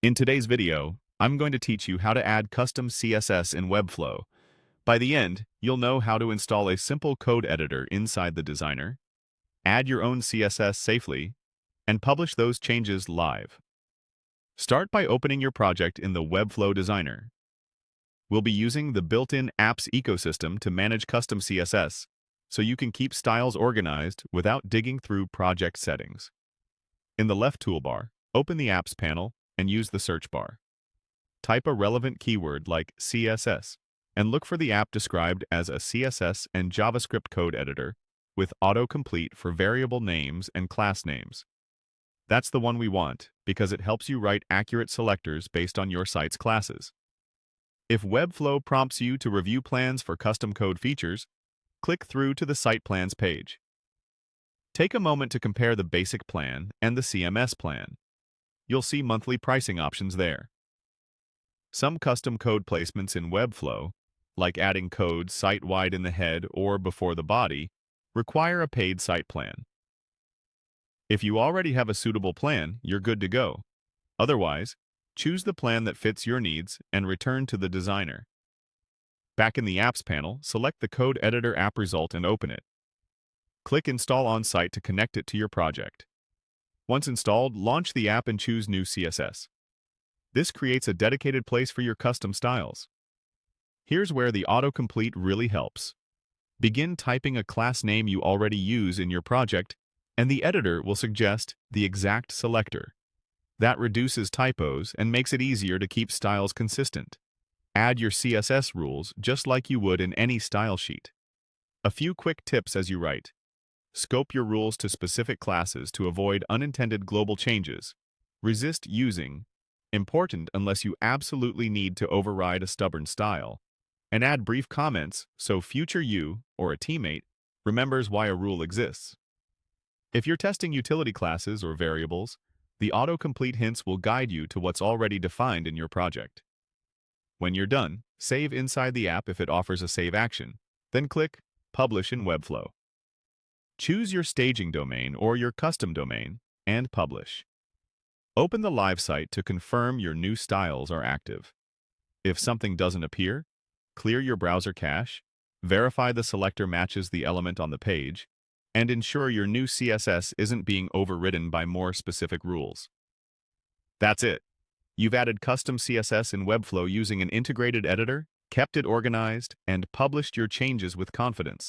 In today's video, I'm going to teach you how to add custom CSS in Webflow. By the end, you'll know how to install a simple code editor inside the designer, add your own CSS safely, and publish those changes live. Start by opening your project in the Webflow designer. We'll be using the built-in apps ecosystem to manage custom CSS, so you can keep styles organized without digging through project settings. In the left toolbar, open the Apps panel and use the search bar. Type a relevant keyword like CSS and look for the app described as a CSS and JavaScript code editor with autocomplete for variable names and class names. That's the one we want because it helps you write accurate selectors based on your site's classes. If Webflow prompts you to review plans for custom code features, click through to the Site Plans page. Take a moment to compare the basic plan and the CMS plan. You'll see monthly pricing options there. Some custom code placements in Webflow, like adding code site-wide in the head or before the body, require a paid site plan. If you already have a suitable plan, you're good to go. Otherwise, choose the plan that fits your needs and return to the designer. Back in the Apps panel, select the Code Editor app result and open it. Click Install on-site to connect it to your project. Once installed, launch the app and choose New CSS. This creates a dedicated place for your custom styles. Here's where the autocomplete really helps. Begin typing a class name you already use in your project, and the editor will suggest the exact selector. That reduces typos and makes it easier to keep styles consistent. Add your CSS rules just like you would in any style sheet. A few quick tips as you write. Scope your rules to specific classes to avoid unintended global changes. Resist using important unless you absolutely need to override a stubborn style. And add brief comments so future you, or a teammate, remembers why a rule exists. If you're testing utility classes or variables, the autocomplete hints will guide you to what's already defined in your project. When you're done, save inside the app if it offers a save action, then click Publish in Webflow. Choose your staging domain or your custom domain and publish. Open the live site to confirm your new styles are active. If something doesn't appear, clear your browser cache, verify the selector matches the element on the page, and ensure your new CSS isn't being overridden by more specific rules. That's it. You've added custom CSS in Webflow using an integrated editor, kept it organized, and published your changes with confidence.